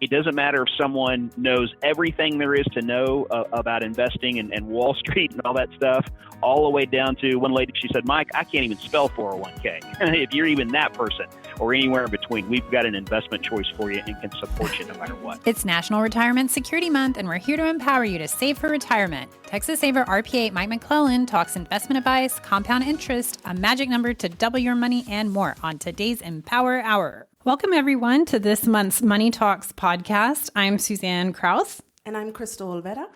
It doesn't matter if someone knows everything there is to know about investing and Wall Street and all that stuff, all the way down to one lady, she said, Mike, I can't even spell 401k. If you're even that person or anywhere in between, we've got an investment choice for you and can support you no matter what. It's National Retirement Security Month, and we're here to empower you to save for retirement. Texas Saver RPA Mike McLellan talks investment advice, compound interest, a magic number to double your money, and more on today's Empower Hour. Welcome, everyone, to this month's Money Talks podcast. I'm Suzanne Krause. And I'm Crystal Olvera.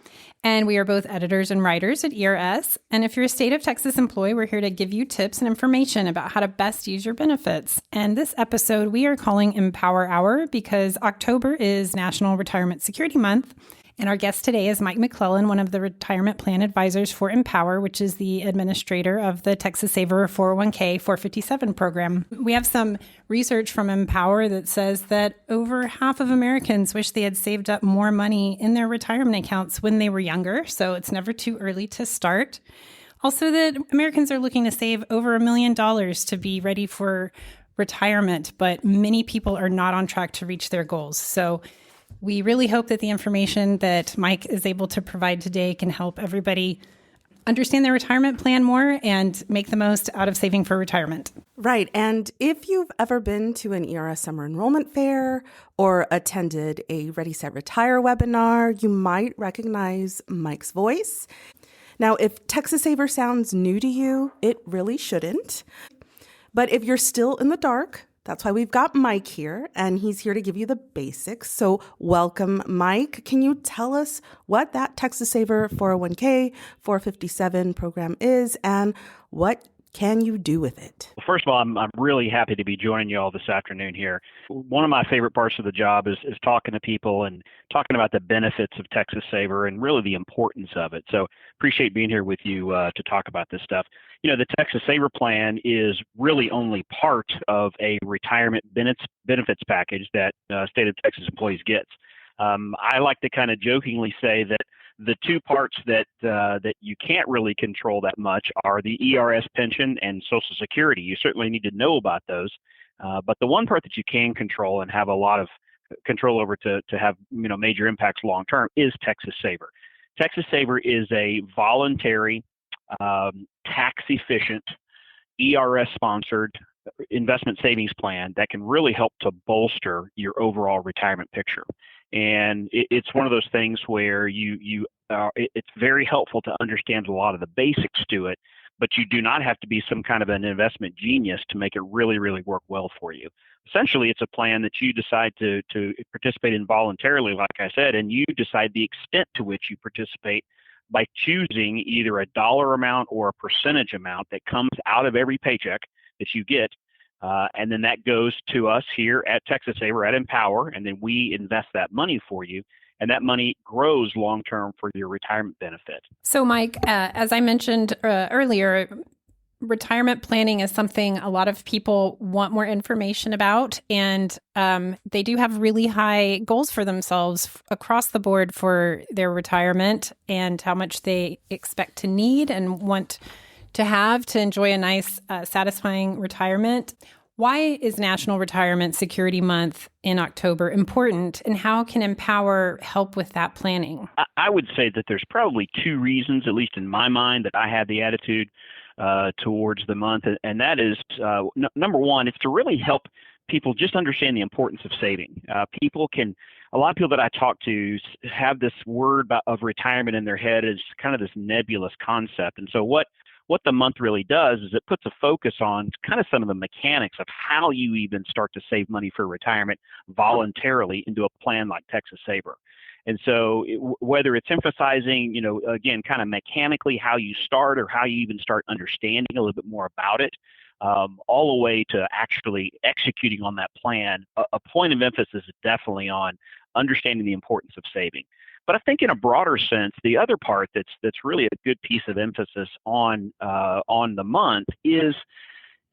And we are both editors and writers at ERS. And if you're a state of Texas employee, we're here to give you tips and information about how to best use your benefits. And this episode we are calling Empower Hour because October is National Retirement Security Month. And our guest today is Mike McLellan, one of the retirement plan advisors for Empower, which is the administrator of the Texas Saver 401k 457 program. We have some research from Empower that says that over half of Americans wish they had saved up more money in their retirement accounts when they were younger, so it's never too early to start. Also, that Americans are looking to save over $1 million to be ready for retirement, but many people are not on track to reach their goals. So we really hope that the information that Mike is able to provide today can help everybody understand their retirement plan more and make the most out of saving for retirement. Right. And if you've ever been to an ERS summer enrollment fair or attended a Ready, Set, Retire webinar, you might recognize Mike's voice. Now, if Texas Saver sounds new to you, it really shouldn't. But if you're still in the dark, that's why we've got Mike here, and he's here to give you the basics. So welcome, Mike. Can you tell us what that Texas Saver 401k 457 program is and what can you do with it? Well, first of all, I'm really happy to be joining you all this afternoon here. One of my favorite parts of the job is talking to people and talking about the benefits of Texas Saver and really the importance of it. So appreciate being here with you to talk about this stuff. You know, the Texas Saver plan is really only part of a retirement benefits package that state of Texas employees gets. I like to kind of jokingly say that the two parts that you can't really control that much are the ERS pension and Social Security. You certainly need to know about those, but the one part that you can control and have a lot of control over to have major impacts long term is Texas Saver. Texas Saver is a voluntary, tax efficient, ERS sponsored investment savings plan that can really help to bolster your overall retirement picture. And it's one of those things where it's very helpful to understand a lot of the basics to it, but you do not have to be some kind of an investment genius to make it really, really work well for you. Essentially, it's a plan that you decide to participate in voluntarily, like I said, and you decide the extent to which you participate by choosing either a dollar amount or a percentage amount that comes out of every paycheck that you get. And then that goes to us here at Texas Saver at Empower, and then we invest that money for you, and that money grows long-term for your retirement benefit. So, Mike, as I mentioned earlier, retirement planning is something a lot of people want more information about, and they do have really high goals for themselves across the board for their retirement and how much they expect to need and want to have to enjoy a nice, satisfying retirement. Why is National Retirement Security Month in October important, and how can Empower help with that planning? I would say that there's probably two reasons, at least in my mind, that I have the attitude towards the month, and that is, number one, it's to really help people just understand the importance of saving. A lot of people that I talk to have this word of retirement in their head as kind of this nebulous concept, and so what the month really does is it puts a focus on kind of some of the mechanics of how you even start to save money for retirement voluntarily into a plan like Texas Saver. And so whether it's emphasizing, again, kind of mechanically how you start or how you even start understanding a little bit more about it, all the way to actually executing on that plan, a point of emphasis is definitely on understanding the importance of saving. But I think in a broader sense, the other part that's really a good piece of emphasis on the month is,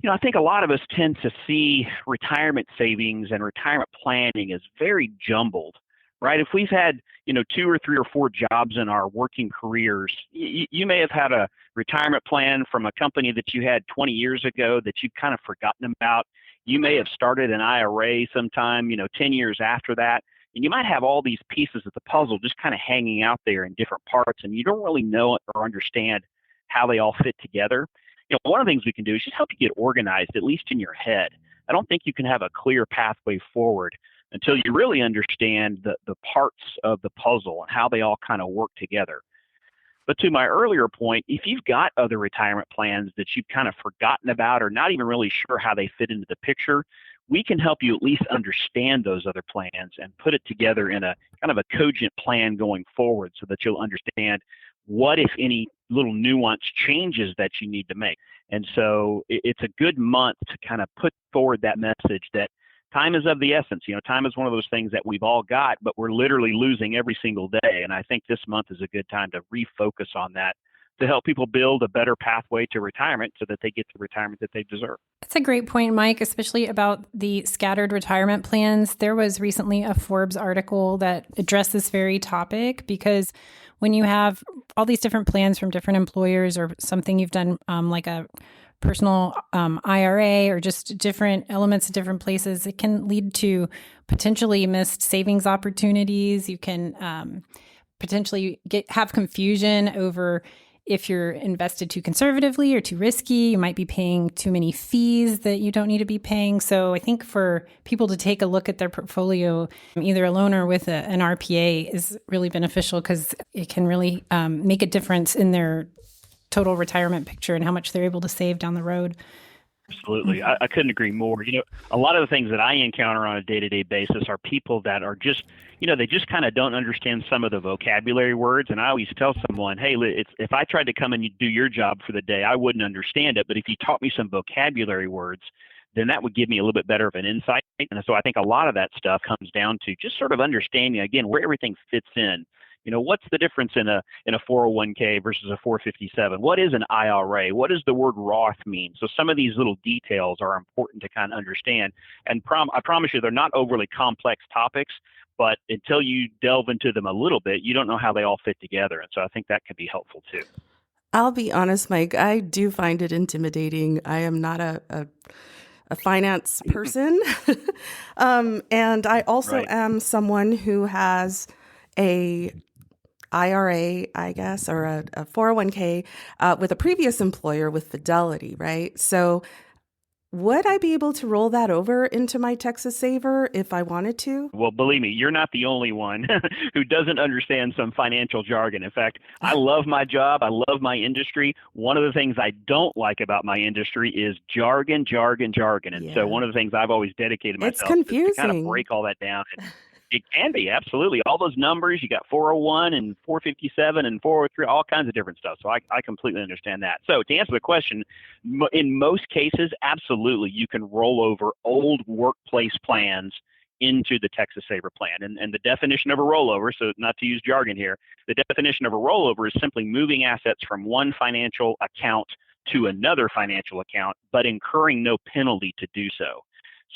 I think a lot of us tend to see retirement savings and retirement planning as very jumbled, right? If we've had, 2 or 3 or 4 jobs in our working careers, you may have had a retirement plan from a company that you had 20 years ago that you've kind of forgotten about. You may have started an IRA sometime, 10 years after that. And you might have all these pieces of the puzzle just kind of hanging out there in different parts, and you don't really know or understand how they all fit together. One of the things we can do is just help you get organized, at least in your head. I don't think you can have a clear pathway forward until you really understand the parts of the puzzle and how they all kind of work together. But to my earlier point, if you've got other retirement plans that you've kind of forgotten about or not even really sure how they fit into the picture, we can help you at least understand those other plans and put it together in a kind of a cogent plan going forward so that you'll understand what, if any, little nuanced changes that you need to make. And so it's a good month to kind of put forward that message that time is of the essence. Time is one of those things that we've all got, but we're literally losing every single day. And I think this month is a good time to refocus on that to help people build a better pathway to retirement so that they get the retirement that they deserve. That's a great point, Mike, especially about the scattered retirement plans. There was recently a Forbes article that addressed this very topic, because when you have all these different plans from different employers or something you've done like a personal IRA or just different elements at different places, it can lead to potentially missed savings opportunities. You can potentially have confusion over if you're invested too conservatively or too risky. You might be paying too many fees that you don't need to be paying. So I think for people to take a look at their portfolio, either alone or with an RPA, is really beneficial, because it can really make a difference in their total retirement picture and how much they're able to save down the road. Absolutely. I couldn't agree more. A lot of the things that I encounter on a day-to-day basis are people that are just, they just kind of don't understand some of the vocabulary words. And I always tell someone, hey, if I tried to come and do your job for the day, I wouldn't understand it. But if you taught me some vocabulary words, then that would give me a little bit better of an insight. And so I think a lot of that stuff comes down to just sort of understanding, again, where everything fits in. What's the difference in a 401k versus a 457? What is an IRA? What does the word Roth mean? So some of these little details are important to kind of understand. And I promise you, they're not overly complex topics, but until you delve into them a little bit, you don't know how they all fit together. And so I think that can be helpful too. I'll be honest, Mike, I do find it intimidating. I am not a finance person. And I also am someone who has a IRA, I guess, or a 401k with a previous employer with Fidelity, right? So would I be able to roll that over into my Texa Saver if I wanted to? Well, believe me, you're not the only one who doesn't understand some financial jargon. In fact, I love my job. I love my industry. One of the things I don't like about my industry is jargon. And so one of the things I've always dedicated myself is to kind of break all that down. It can be, absolutely. All those numbers, you got 401 and 457 and 403, all kinds of different stuff. So I completely understand that. So to answer the question, in most cases, absolutely, you can roll over old workplace plans into the Texa Saver plan. And the definition of a rollover, so not to use jargon here, the definition of a rollover is simply moving assets from one financial account to another financial account, but incurring no penalty to do so.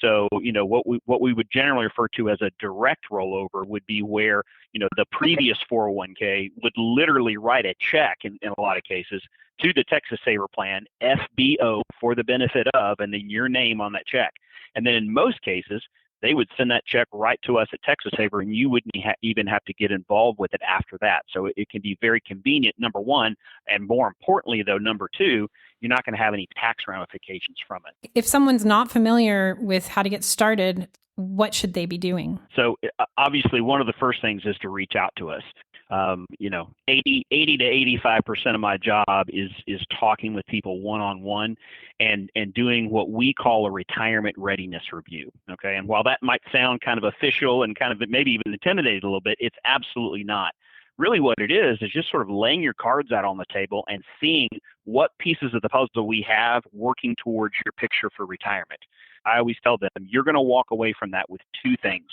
So, what we would generally refer to as a direct rollover would be where, the previous 401k would literally write a check in a lot of cases to the Texa Saver plan, FBO, for the benefit of, and then your name on that check. And then in most cases, they would send that check right to us at Texa Saver, and you wouldn't even have to get involved with it after that. So it can be very convenient, number one, and more importantly, though, number two, you're not going to have any tax ramifications from it. If someone's not familiar with how to get started, what should they be doing? So obviously, one of the first things is to reach out to us. 80 to 85% of my job is talking with people one-on-one and doing what we call a retirement readiness review. Okay. And while that might sound kind of official and kind of maybe even intimidating a little bit, it's absolutely not. Really what it is just sort of laying your cards out on the table and seeing what pieces of the puzzle we have working towards your picture for retirement. I always tell them, you're going to walk away from that with two things.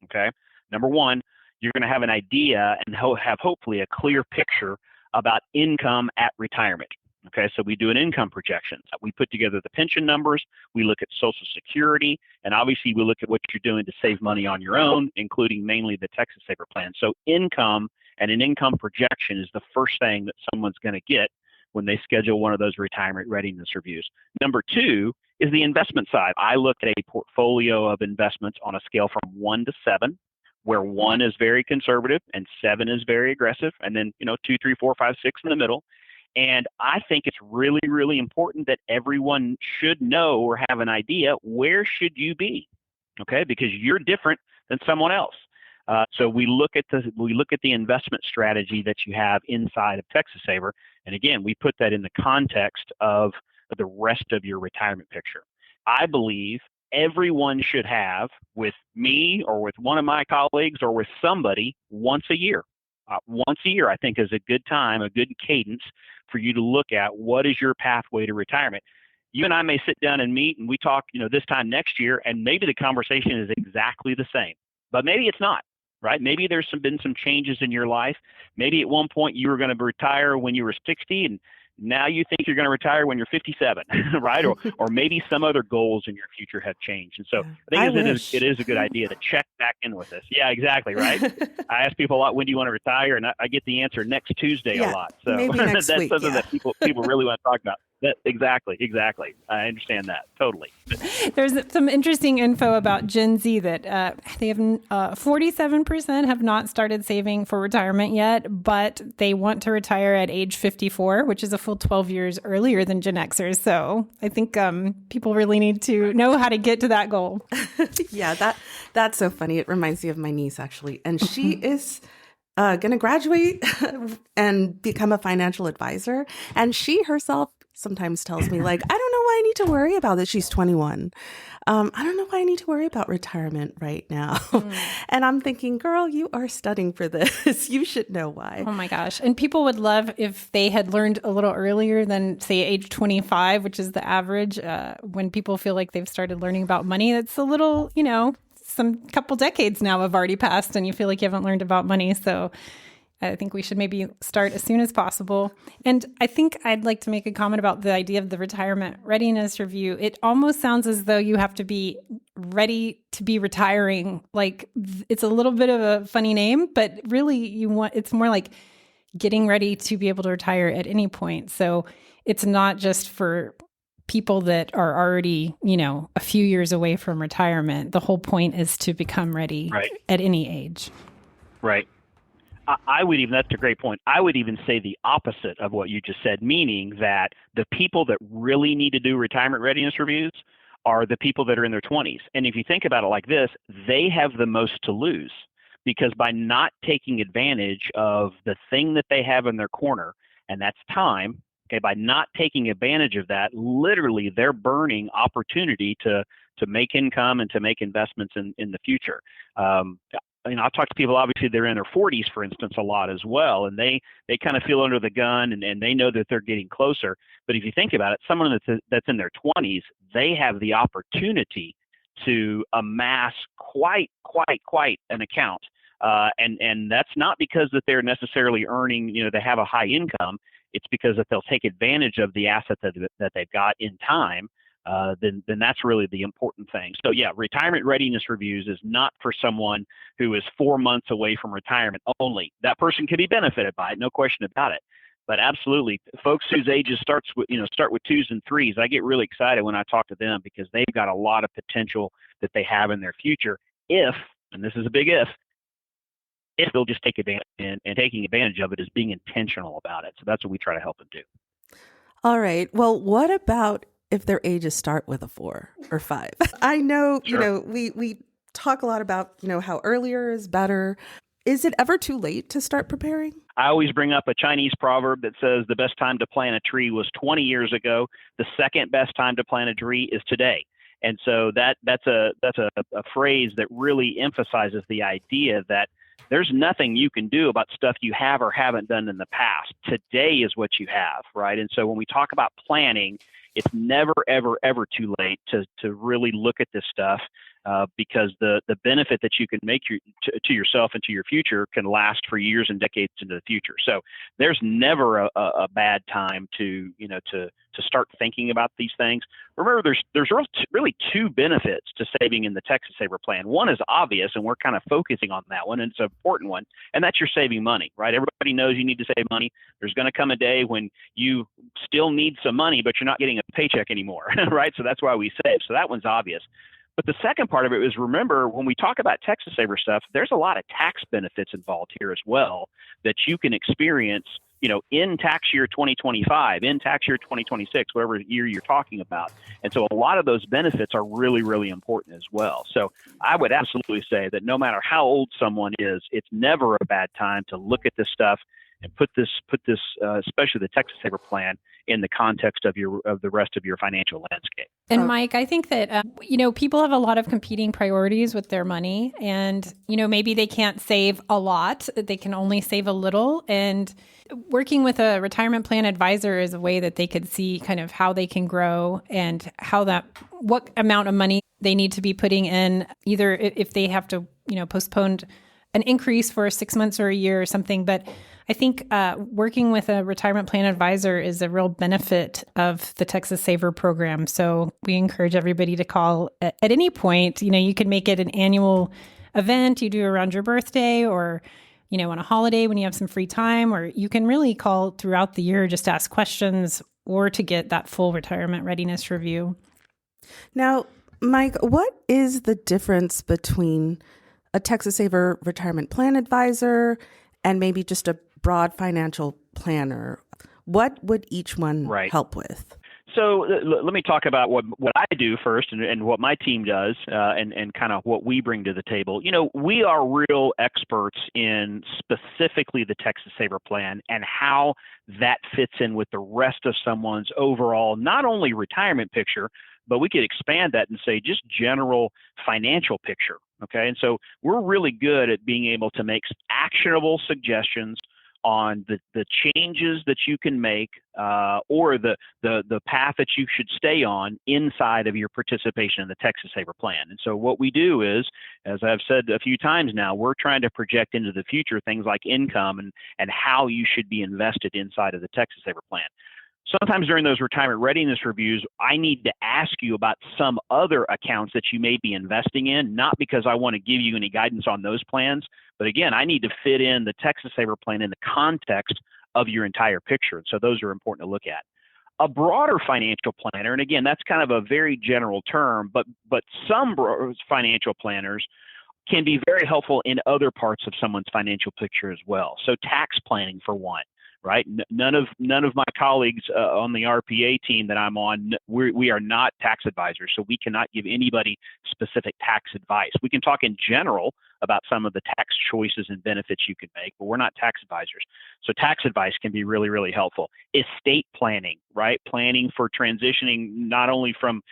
Okay. Number one, you're going to have an idea and have hopefully a clear picture about income at retirement. Okay, so we do an income projection. We put together the pension numbers, we look at Social Security, and obviously we look at what you're doing to save money on your own, including mainly the Texa Saver plan. So income and an income projection is the first thing that someone's going to get when they schedule one of those retirement readiness reviews. Number two is the investment side. I look at a portfolio of investments on a scale from 1 to 7. where 1 is very conservative and 7 is very aggressive, and then 2, 3, 4, 5, 6 in the middle. And I think it's really, really important that everyone should know or have an idea, where should you be, okay? Because you're different than someone else. So we look at the investment strategy that you have inside of Texas Saver, and again, we put that in the context of the rest of your retirement picture. I believe everyone should have, with me or with one of my colleagues or with somebody, once a year. Once a year, I think, is a good time, a good cadence for you to look at what is your pathway to retirement. You and I may sit down and meet and we talk, this time next year, and maybe the conversation is exactly the same, but maybe it's not, right? Maybe there's been some changes in your life. Maybe at one point you were going to retire when you were 60, and now you think you're going to retire when you're 57, right? Or maybe some other goals in your future have changed. And so I think it is a good idea to check back in with this. Yeah, exactly, right? I ask people a lot, when do you want to retire? And I get the answer next Tuesday a lot. So maybe next that's week, something that people really want to talk about. Exactly. I understand that totally. There's some interesting info about Gen Z that they have 47% have not started saving for retirement yet, but they want to retire at age 54, which is a full 12 years earlier than Gen Xers. So I think people really need to know how to get to that goal. Yeah, that's so funny. It reminds me of my niece, actually. And she is going to graduate and become a financial advisor. And she herself sometimes tells me, like, I don't know why I need to worry about this. She's 21. I don't know why I need to worry about retirement right now. And I'm thinking, girl, you are studying for this. You should know why. Oh my gosh. And people would love if they had learned a little earlier than, say, age 25, which is the average, when people feel like they've started learning about money. It's a little, some couple decades now have already passed and you feel like you haven't learned about money. So I think we should maybe start as soon as possible. And I think I'd like to make a comment about the idea of the retirement readiness review. It almost sounds as though you have to be ready to be retiring. Like, it's a little bit of a funny name, but really it's more like getting ready to be able to retire at any point. So it's not just for people that are already, a few years away from retirement. The whole point is to become ready at any age. Right. That's a great point. I would even say the opposite of what you just said, meaning that the people that really need to do retirement readiness reviews are the people that are in their 20s. And if you think about it like this, they have the most to lose, because by not taking advantage of the thing that they have in their corner, and that's time, by not taking advantage of that, literally they're burning opportunity to make income and to make investments in the future. I talk to people, obviously they're in their 40s, for instance, a lot as well, and they kind of feel under the gun and they know that they're getting closer. But if you think about it, someone that's in their 20s, they have the opportunity to amass quite an account. And that's not because that they're necessarily earning, they have a high income. It's because that they'll take advantage of the asset that they've got in time. Then that's really the important thing. So yeah, retirement readiness reviews is not for someone who is 4 months away from retirement only. That person can be benefited by it, no question about it. But absolutely, folks whose ages start with 2s and 3s, I get really excited when I talk to them, because they've got a lot of potential that they have in their future if, and this is a big if they'll just take advantage, and taking advantage of it is being intentional about it. So that's what we try to help them do. All right. Well, what about if their ages start with a 4 or 5? I know, Sure. we talk a lot about, how earlier is better. Is it ever too late to start preparing? I always bring up a Chinese proverb that says the best time to plant a tree was 20 years ago. The second best time to plant a tree is today. And so that's a phrase that really emphasizes the idea that there's nothing you can do about stuff you have or haven't done in the past. Today is what you have, right? And so when we talk about planning, it's never, ever, ever too late to really look at this stuff, because the benefit that you can make to yourself and to your future can last for years and decades into the future. So there's never a bad time to start thinking about these things. Remember, there's really two benefits to saving in the Texas Saver plan. One is obvious, and we're kind of focusing on that one, and it's an important one, and that's you're saving money, right? Everybody knows you need to save money. There's going to come a day when you still need some money, but you're not getting a paycheck anymore, right? So that's why we save. So that one's obvious. But the second part of it is, remember, when we talk about Texas Saver stuff, there's a lot of tax benefits involved here as well that you can experience, in tax year 2025, in tax year 2026, whatever year you're talking about. And so a lot of those benefits are really, really important as well. So I would absolutely say that no matter how old someone is, it's never a bad time to look at this stuff and put this, especially the Texas Saver plan, in the context of the rest of your financial landscape. And Mike, I think that, people have a lot of competing priorities with their money, and, maybe they can't save a lot, they can only save a little. And working with a retirement plan advisor is a way that they could see kind of how they can grow and what amount of money they need to be putting in, either if they have to, postpone an increase for 6 months or a year or something. But I think working with a retirement plan advisor is a real benefit of the Texas Saver program. So we encourage everybody to call at any point. You can make it an annual event you do around your birthday, or, on a holiday when you have some free time, or you can really call throughout the year just to ask questions or to get that full retirement readiness review. Now, Mike, what is the difference between a Texas Saver retirement plan advisor and maybe just a broad financial planner? What would each one help with? So let me talk about what I do first and what my team does and kind of what we bring to the table. We are real experts in specifically the Texas Saver plan and how that fits in with the rest of someone's overall, not only retirement picture, but we could expand that and say just general financial picture. Okay. And so we're really good at being able to make actionable suggestions on the changes that you can make or the path that you should stay on inside of your participation in the Texas Saver plan. And so what we do is, as I've said a few times now, we're trying to project into the future things like income and how you should be invested inside of the Texas Saver plan. Sometimes during those retirement readiness reviews, I need to ask you about some other accounts that you may be investing in, not because I want to give you any guidance on those plans, but again, I need to fit in the Texas Saver plan in the context of your entire picture. So those are important to look at. A broader financial planner, and again, that's kind of a very general term, but some financial planners can be very helpful in other parts of someone's financial picture as well. So tax planning, for one. Right. None of my colleagues on the RPA team that I'm on, we are not tax advisors, so we cannot give anybody specific tax advice. We can talk in general about some of the tax choices and benefits you can make, but we're not tax advisors. So tax advice can be really, really helpful. Estate planning, right? Planning for transitioning not only from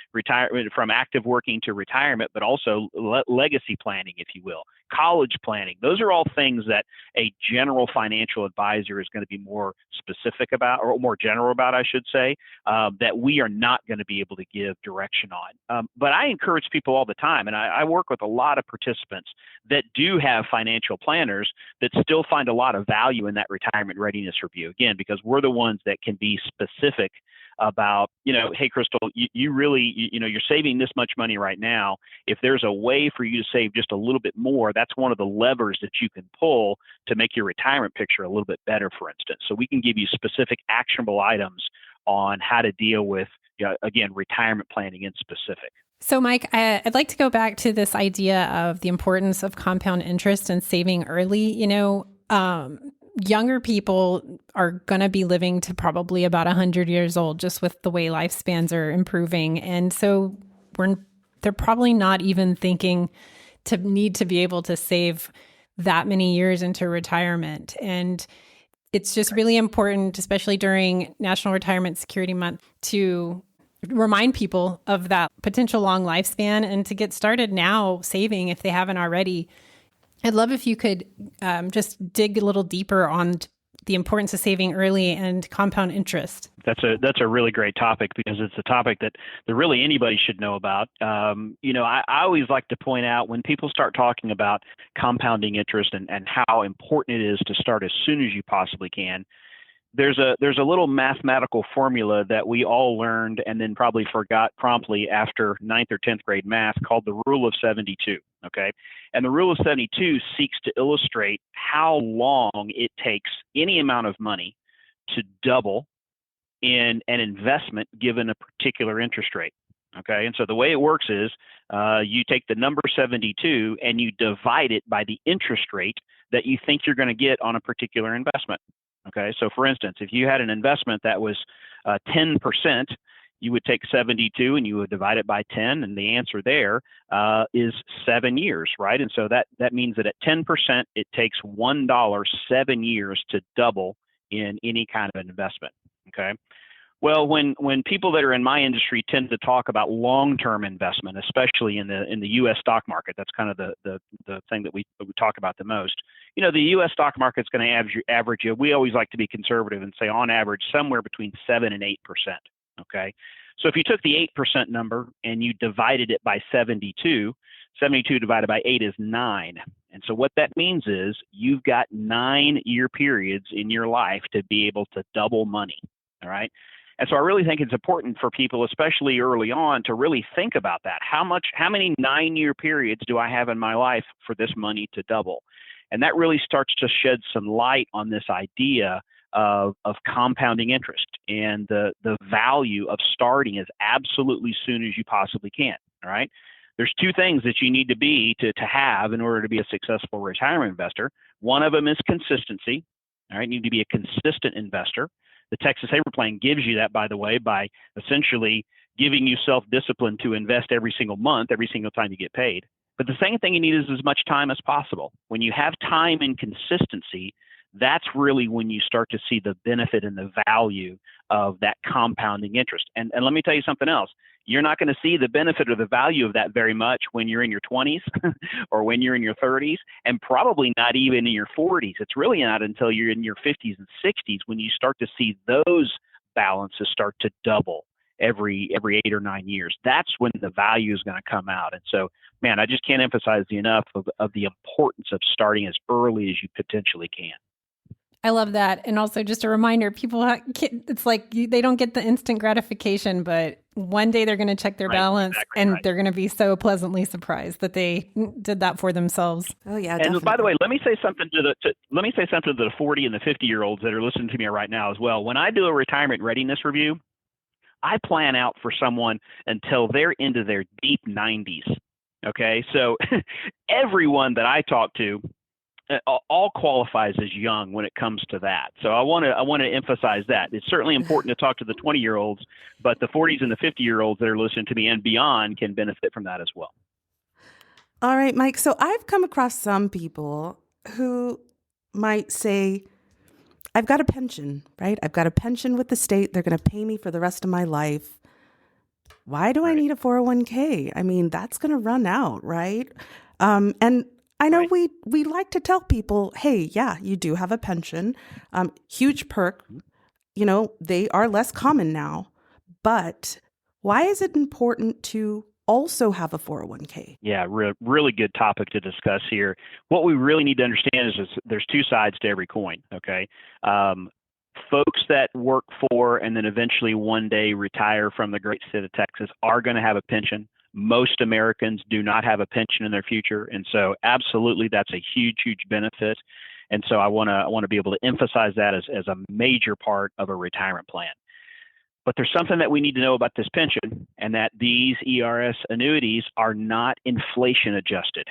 active working to retirement, but also legacy planning, if you will. College planning. Those are all things that a general financial advisor is going to be more specific about, or more general about, I should say, that we are not going to be able to give direction on. But I encourage people all the time, and I work with a lot of participants that do have financial planners that still find a lot of value in that retirement readiness review. Again, because we're the ones that can be specific about, hey, Crystal, you really, you're saving this much money right now. If there's a way for you to save just a little bit more, that's one of the levers that you can pull to make your retirement picture a little bit better, for instance. So we can give you specific actionable items on how to deal with, again, retirement planning in specific. So, Mike, I'd like to go back to this idea of the importance of compound interest and saving early. Younger people are going to be living to probably about 100 years old, just with the way lifespans are improving. And so they're probably not even thinking to need to be able to save that many years into retirement. And it's just really important, especially during National Retirement Security Month, to remind people of that potential long lifespan and to get started now saving if they haven't already. I'd love if you could just dig a little deeper on the importance of saving early and compound interest. That's a really great topic because it's a topic that really anybody should know about. I always like to point out when people start talking about compounding interest and how important it is to start as soon as you possibly can. There's a little mathematical formula that we all learned and then probably forgot promptly after 9th or 10th grade math called the rule of 72. Okay. And the rule of 72 seeks to illustrate how long it takes any amount of money to double in an investment given a particular interest rate. Okay, and so the way it works is you take the number 72 and you divide it by the interest rate that you think you're going to get on a particular investment. Okay, so for instance, if you had an investment that was 10%, you would take 72 and you would divide it by 10, and the answer there is 7 years, right? And so that means that at 10%, it takes $1 7 years to double in any kind of investment. Okay. Well, when people that are in my industry tend to talk about long-term investment, especially in the U.S. stock market, that's kind of the thing that we talk about the most. You know, the U.S. stock market's going to average. We always like to be conservative and say on average somewhere between 7 and 8%. Okay, so if you took the 8% number and you divided it by 72, 72 divided by 8 is 9. And so what that means is you've got 9-year periods in your life to be able to double money. All right. And so I really think it's important for people, especially early on, to really think about that. How many 9-year periods do I have in my life for this money to double? And that really starts to shed some light on this idea of compounding interest and the value of starting as absolutely soon as you possibly can. All right. There's two things that you need to be to have in order to be a successful retirement investor. One of them is consistency. All right. You need to be a consistent investor. The Texa Saver Plan gives you that, by the way, by essentially giving you self-discipline to invest every single month, every single time you get paid. But the second thing you need is as much time as possible. When you have time and consistency, that's really when you start to see the benefit and the value of that compounding interest. And let me tell you something else. You're not going to see the benefit or the value of that very much when you're in your 20s or when you're in your 30s, and probably not even in your 40s. It's really not until you're in your 50s and 60s when you start to see those balances start to double every 8 or 9 years. That's when the value is going to come out. And so, man, I just can't emphasize enough of the importance of starting as early as you potentially can. I love that. And also just a reminder, it's like they don't get the instant gratification, but one day they're going to check their balance and they're going to be so pleasantly surprised that they did that for themselves. Oh yeah. And definitely. by the way, let me say something to the 40 and the 50-year-olds that are listening to me right now as well. When I do a retirement readiness review, I plan out for someone until they're into their deep 90s. Okay. So everyone that I talk to, all qualifies as young when it comes to that. So I want to emphasize that. It's certainly important to talk to the 20-year-olds, but the 40s and the 50-year-olds that are listening to me and beyond can benefit from that as well. All right, Mike. So I've come across some people who might say, I've got a pension, right? I've got a pension with the state. They're going to pay me for the rest of my life. Why do I need a 401k? I mean, that's going to run out, right? And I know we like to tell people, hey, yeah, you do have a pension. Huge perk. You know, they are less common now. But why is it important to also have a 401k? Yeah, really good topic to discuss here. What we really need to understand is there's two sides to every coin, okay? Folks that work for and then eventually one day retire from the great state of Texas are going to have a pension. Most Americans do not have a pension in their future. And so absolutely, that's a huge, huge benefit. And so I want to be able to emphasize that as a major part of a retirement plan. But there's something that we need to know about this pension, and that these ERS annuities are not inflation adjusted.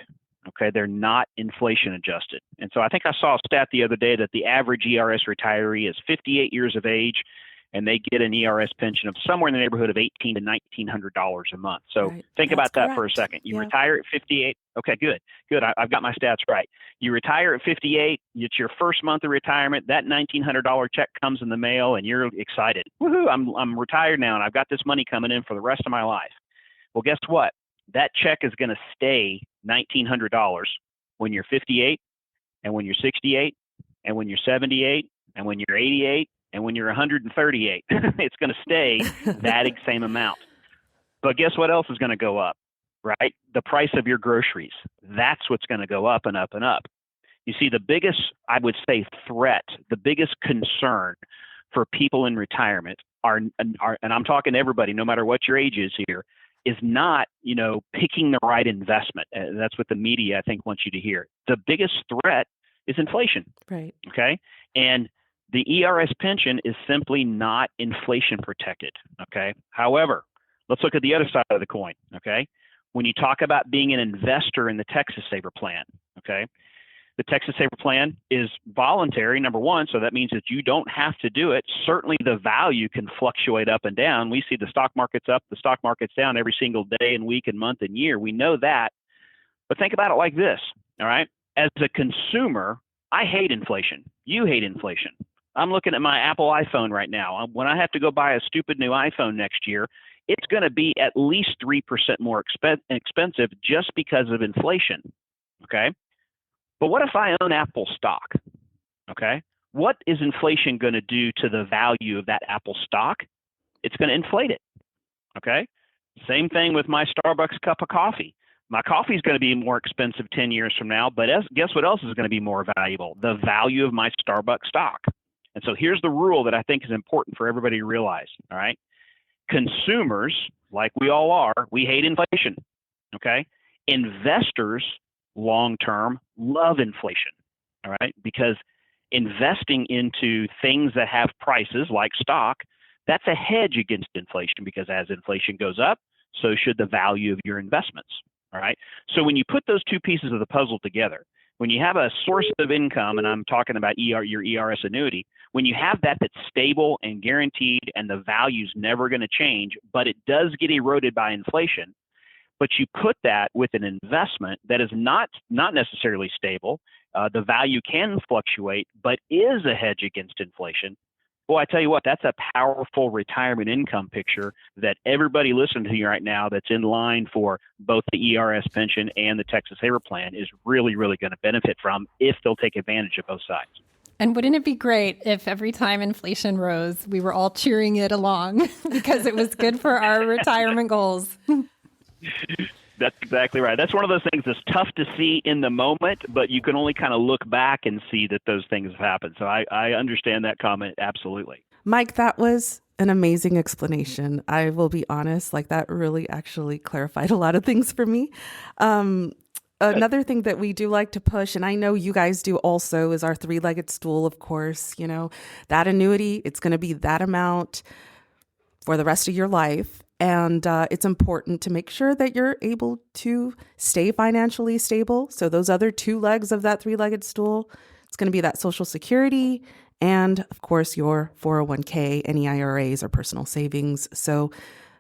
Okay, they're not inflation adjusted. And so I think I saw a stat the other day that the average ERS retiree is 58 years of age, and they get an ERS pension of somewhere in the neighborhood of $1,800 to $1,900 a month. So think about that for a second. You retire at 58. Okay, good. I've got my stats right. You retire at 58. It's your first month of retirement. That $1,900 check comes in the mail, and you're excited. Woohoo! I'm retired now, and I've got this money coming in for the rest of my life. Well, guess what? That check is going to stay $1,900 when you're 58, and when you're 68, and when you're 78, and when you're 88. And when you're 138, it's going to stay that same amount. But guess what else is going to go up, right? The price of your groceries. That's what's going to go up and up and up. You see, the biggest, I would say, threat, the biggest concern for people in retirement are, and I'm talking to everybody, no matter what your age is here, is not, picking the right investment. That's what the media, I think, wants you to hear. The biggest threat is inflation. Right. Okay. And the ERS pension is simply not inflation protected. Okay. However, Let's look at the other side of the coin, okay? When you talk about being an investor in the Texas Saver Plan, okay? The Texas Saver Plan is voluntary, number one, so that means that you don't have to do it. Certainly the value can fluctuate up and down. We see the stock market's up, the stock market's down every single day and week and month and year. We know that. But think about it like this, all right? As a consumer, I hate inflation. You hate inflation. I'm looking at my Apple iPhone right now. When I have to go buy a stupid new iPhone next year, it's going to be at least 3% more expensive just because of inflation, okay? But what if I own Apple stock, okay? What is inflation going to do to the value of that Apple stock? It's going to inflate it, okay? Same thing with my Starbucks cup of coffee. My coffee is going to be more expensive 10 years from now, but guess what else is going to be more valuable? The value of my Starbucks stock. And so here's the rule that I think is important for everybody to realize, all right? Consumers, like we all are, we hate inflation, okay? Investors, long-term, love inflation, all right? Because investing into things that have prices like stock, that's a hedge against inflation, because as inflation goes up, so should the value of your investments, all right? So when you put those two pieces of the puzzle together, when you have a source of income, and I'm talking about your ERS annuity, when you have that that's stable and guaranteed and the value's never going to change, but it does get eroded by inflation, but you put that with an investment that is not necessarily stable, the value can fluctuate, but is a hedge against inflation. Boy, I tell you what, that's a powerful retirement income picture that everybody listening to you right now that's in line for both the ERS pension and the Texas Saver Plan is really, really going to benefit from if they'll take advantage of both sides. And wouldn't it be great if every time inflation rose, we were all cheering it along because it was good for our retirement goals? That's exactly right. That's one of those things that's tough to see in the moment, but you can only kind of look back and see that those things have happened. So I understand that comment absolutely. Mike, that was an amazing explanation. I will be honest, like that really actually clarified a lot of things for me. Another thing that we do like to push, and I know you guys do also, is our three-legged stool, of course. You know, that annuity, it's going to be that amount for the rest of your life. And it's important to make sure that you're able to stay financially stable. So those other two legs of that three-legged stool, it's going to be that Social Security and, of course, your 401k, any IRAs or personal savings. So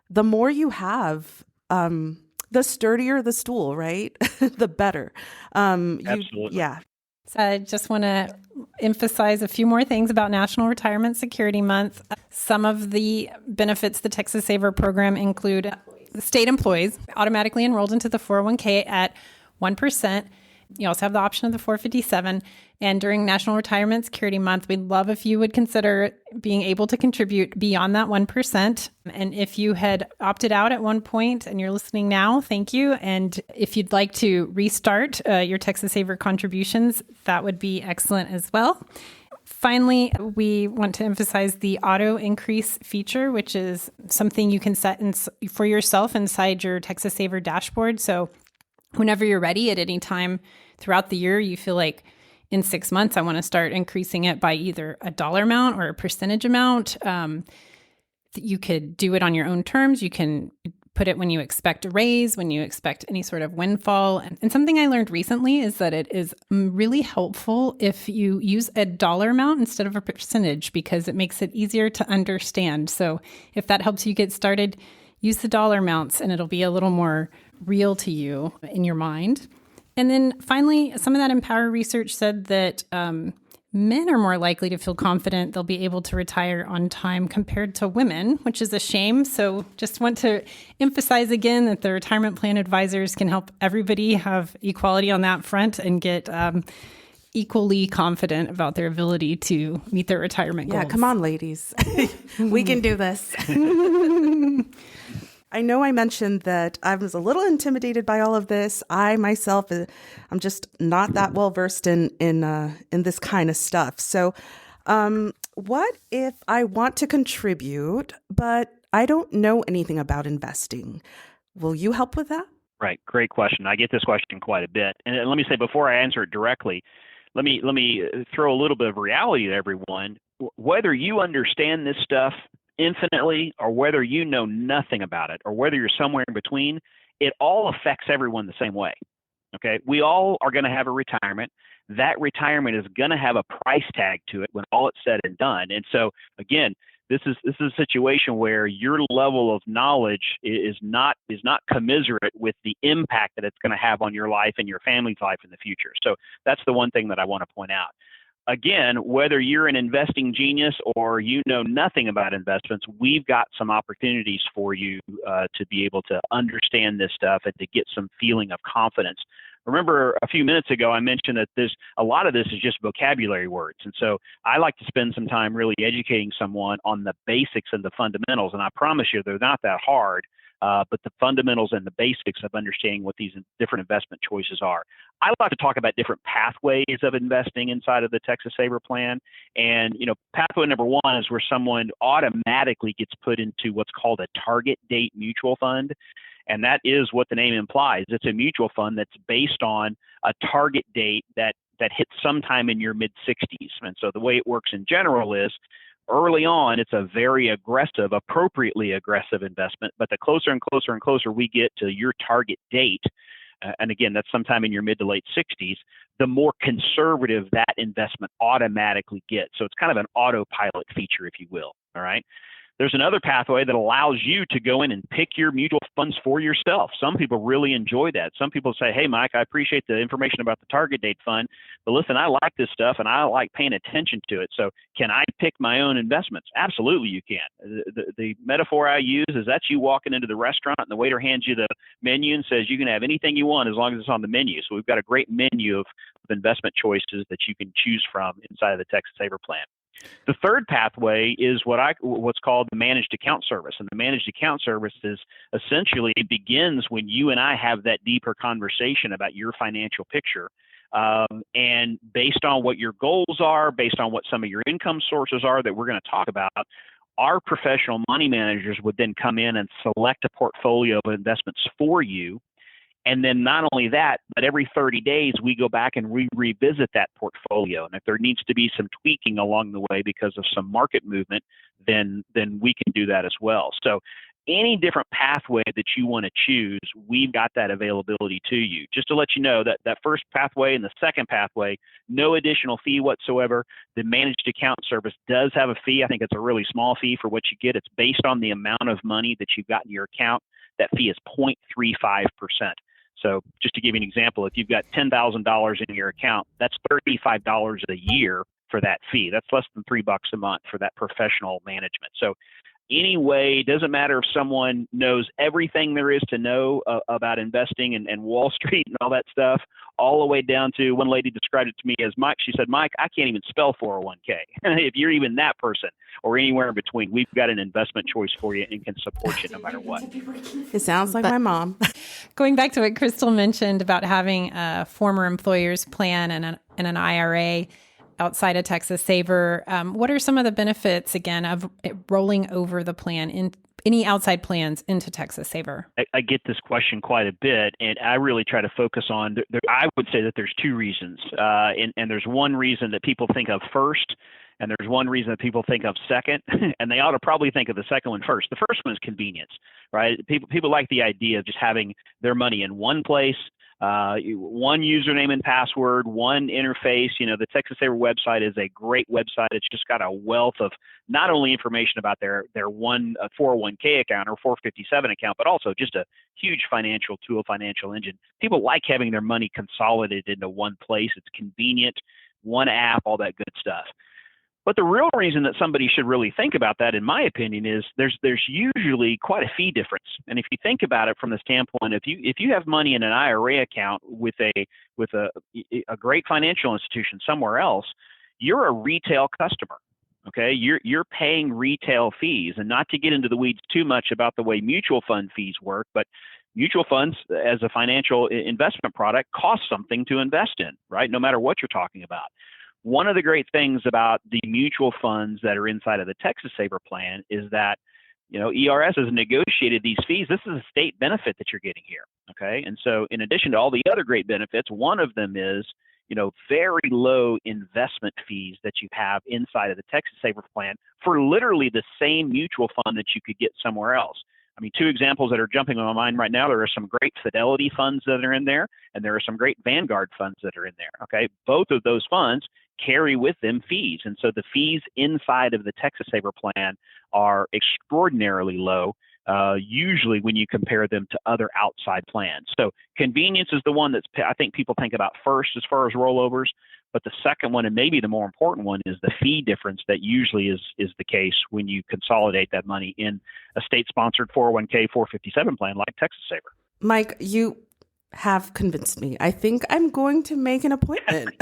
the more you have, the sturdier the stool, right? The better. Absolutely. Yeah. So I just want to emphasize a few more things about National Retirement Security Month. Some of the benefits the Texas Saver program include state employees automatically enrolled into the 401k at 1%. You also have the option of the 457. And during National Retirement Security Month, we'd love if you would consider being able to contribute beyond that 1%. And if you had opted out at one point and you're listening now, thank you. And if you'd like to restart your Texas Saver contributions, that would be excellent as well. Finally, we want to emphasize the auto increase feature, which is something you can set for yourself inside your Texas Saver dashboard. So whenever you're ready at any time throughout the year, you feel like in 6 months, I want to start increasing it by either a dollar amount or a percentage amount. You could do it on your own terms. You can put it when you expect a raise, when you expect any sort of windfall. And something I learned recently is that it is really helpful if you use a dollar amount instead of a percentage, because it makes it easier to understand. So if that helps you get started, use the dollar amounts and it'll be a little more real to you in your mind. And then finally, some of that Empower research said that men are more likely to feel confident they'll be able to retire on time compared to women, which is a shame. So just want to emphasize again that the retirement plan advisors can help everybody have equality on that front and get equally confident about their ability to meet their retirement goals. Yeah, come on, ladies. We can do this. I know I mentioned that I was a little intimidated by all of this. I myself, I'm just not that well versed in this kind of stuff. So, what if I want to contribute, but I don't know anything about investing? Will you help with that? Right. Great question. I get this question quite a bit. And let me say, before I answer it directly, let me throw a little bit of reality to everyone. Whether you understand this stuff infinitely or whether you know nothing about it or whether you're somewhere in between, it all affects everyone the same way. Okay, we all are going to have a retirement. That retirement is going to have a price tag to it when all it's said and done. And so, again, this is a situation where your level of knowledge is not commiserate with the impact that it's going to have on your life and your family's life in the future. So that's the one thing that I want to point out. Again, whether you're an investing genius or you know nothing about investments, we've got some opportunities for you to be able to understand this stuff and to get some feeling of confidence. Remember a few minutes ago, I mentioned that a lot of this is just vocabulary words. And so I like to spend some time really educating someone on the basics and the fundamentals. And I promise you, they're not that hard, but the fundamentals and the basics of understanding what these different investment choices are. I like to talk about different pathways of investing inside of the Texas Saver plan. And, pathway number one is where someone automatically gets put into what's called a target date mutual fund. And that is what the name implies. It's a mutual fund that's based on a target date that hits sometime in your mid-60s. And so the way it works in general is early on, it's a very aggressive, appropriately aggressive investment. But the closer and closer and closer we get to your target date, and again, that's sometime in your mid to late 60s, the more conservative that investment automatically gets. So it's kind of an autopilot feature, if you will. All right. There's another pathway that allows you to go in and pick your mutual funds for yourself. Some people really enjoy that. Some people say, hey, Mike, I appreciate the information about the target date fund, but listen, I like this stuff and I like paying attention to it. So can I pick my own investments? Absolutely, you can. The metaphor I use is that's you walking into the restaurant and the waiter hands you the menu and says you can have anything you want as long as it's on the menu. So we've got a great menu of investment choices that you can choose from inside of the Texas Saver plan. The third pathway is what's called the managed account service. And the managed account service essentially begins when you and I have that deeper conversation about your financial picture. And based on what your goals are, based on what some of your income sources are that we're going to talk about, our professional money managers would then come in and select a portfolio of investments for you. And then not only that, but every 30 days, we go back and revisit that portfolio. And if there needs to be some tweaking along the way because of some market movement, then we can do that as well. So any different pathway that you want to choose, we've got that availability to you. Just to let you know that first pathway and the second pathway, no additional fee whatsoever. The managed account service does have a fee. I think it's a really small fee for what you get. It's based on the amount of money that you've got in your account. That fee is 0.35%. So just to give you an example, if you've got $10,000 in your account, that's $35 a year for that fee. That's less than $3 a month for that professional management. So anyway, it doesn't matter if someone knows everything there is to know about investing and Wall Street and all that stuff, all the way down to one lady described it to me as Mike. She said, Mike, I can't even spell 401k. If you're even that person or anywhere in between, we've got an investment choice for you and can support you no matter what. It sounds like my mom. Going back to what Crystal mentioned about having a former employer's plan and an IRA outside of Texas Saver, what are some of the benefits, again, of rolling over the plan in any outside plans into Texas Saver? I get this question quite a bit, and I really try to focus on, I would say that there's two reasons. And there's one reason that people think of first, and there's one reason that people think of second, and they ought to probably think of the second one first. The first one is convenience, right? People like the idea of just having their money in one place, one username and password, one interface. The Texas Saver website is a great website. It's just got a wealth of not only information about their 401k account or 457 account, but also just a huge financial tool, financial engine. People like having their money consolidated into one place. It's convenient, one app, all that good stuff. But the real reason that somebody should really think about that, in my opinion, is there's usually quite a fee difference. And if you think about it from the standpoint, if you have money in an IRA account with a great financial institution somewhere else, you're a retail customer. Okay, you're paying retail fees, and not to get into the weeds too much about the way mutual fund fees work, but mutual funds as a financial investment product cost something to invest in, right? No matter what you're talking about. One of the great things about the mutual funds that are inside of the Texas Saver plan is that, ERS has negotiated these fees. This is a state benefit that you're getting here. Okay. And so in addition to all the other great benefits, one of them is very low investment fees that you have inside of the Texas Saver plan for literally the same mutual fund that you could get somewhere else. I mean, two examples that are jumping on my mind right now, there are some great Fidelity funds that are in there, and there are some great Vanguard funds that are in there, okay? Both of those funds carry with them fees. And so the fees inside of the Texas Saver plan are extraordinarily low, usually when you compare them to other outside plans. So convenience is the one that I think people think about first as far as rollovers. But the second one, and maybe the more important one, is the fee difference that usually is the case when you consolidate that money in a state-sponsored 401k 457 plan like Texas Saver. Mike, you have convinced me. I think I'm going to make an appointment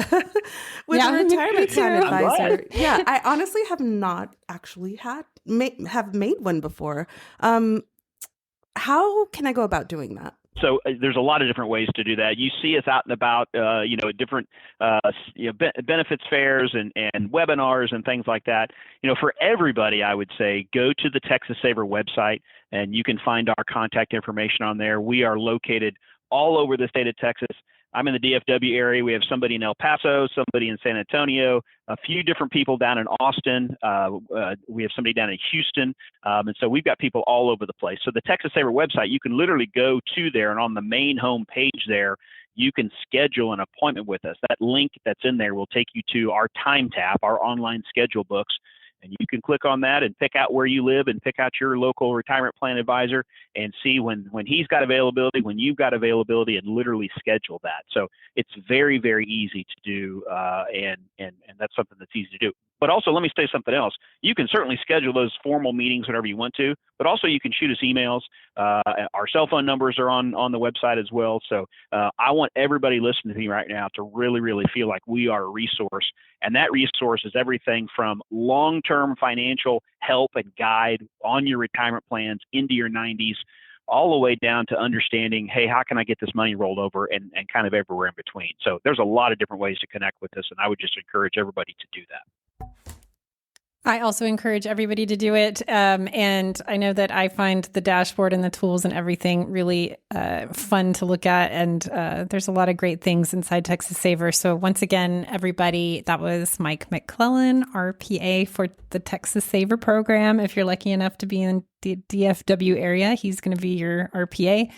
with a retirement plan advisor. Yeah, I honestly have not actually have made one before. How can I go about doing that? So there's a lot of different ways to do that. You see us out and about, at different benefits fairs and webinars and things like that. For everybody, I would say go to the Texas Saver website and you can find our contact information on there. We are located all over the state of Texas. I'm in the DFW area. We have somebody in El Paso, somebody in San Antonio, a few different people down in Austin. We have somebody down in Houston. And so we've got people all over the place. So the Texas Saver website, you can literally go to there, and on the main home page there, you can schedule an appointment with us. That link that's in there will take you to our time tap, our online schedule books. And you can click on that and pick out where you live and pick out your local retirement plan advisor and see when he's got availability, when you've got availability, and literally schedule that. So it's very, very easy to do, and that's something that's easy to do. But also, let me say something else. You can certainly schedule those formal meetings whenever you want to, but also you can shoot us emails. Our cell phone numbers are on the website as well. So I want everybody listening to me right now to really, really feel like we are a resource. And that resource is everything from long-term financial help and guide on your retirement plans into your 90s, all the way down to understanding, hey, how can I get this money rolled over, and kind of everywhere in between. So there's a lot of different ways to connect with us, and I would just encourage everybody to do that. I also encourage everybody to do it. And I know that I find the dashboard and the tools and everything really fun to look at. And there's a lot of great things inside Texas Saver. So once again, everybody, that was Mike McLellan, RPA for the Texas Saver program. If you're lucky enough to be in the DFW area, he's going to be your RPA.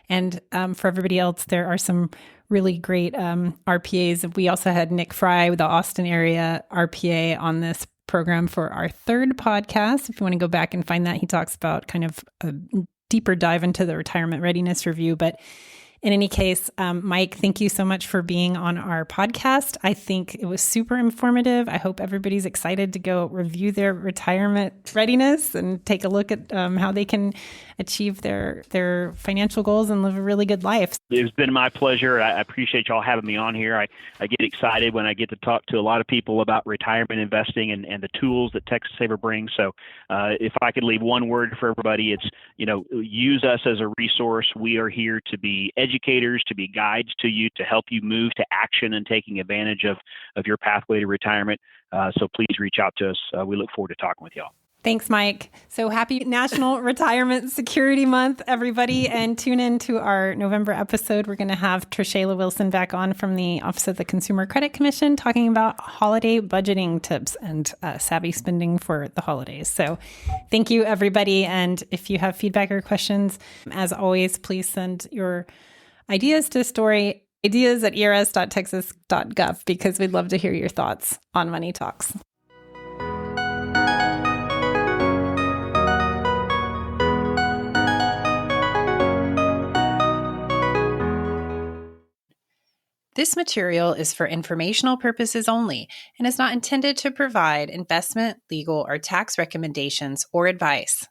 And for everybody else, there are some really great RPAs. We also had Nick Fry with the Austin area RPA on this program for our third podcast. If you want to go back and find that, he talks about kind of a deeper dive into the retirement readiness review. But in any case, Mike, thank you so much for being on our podcast. I think it was super informative. I hope everybody's excited to go review their retirement readiness and take a look at how they can achieve their financial goals and live a really good life. It's been my pleasure. I appreciate y'all having me on here. I get excited when I get to talk to a lot of people about retirement investing and the tools that Texas Saver brings. So if I could leave one word for everybody, it's, use us as a resource. We are here to be educators, to be guides to you, to help you move to action and taking advantage of your pathway to retirement. So please reach out to us. We look forward to talking with y'all. Thanks, Mike. So happy National Retirement Security Month, everybody. And tune in to our November episode. We're going to have Trishayla Wilson back on from the Office of the Consumer Credit Commission talking about holiday budgeting tips and savvy spending for the holidays. So thank you, everybody. And if you have feedback or questions, as always, please send your ideas to storyideas@ers.texas.gov because we'd love to hear your thoughts on Money Talks. This material is for informational purposes only and is not intended to provide investment, legal, or tax recommendations or advice.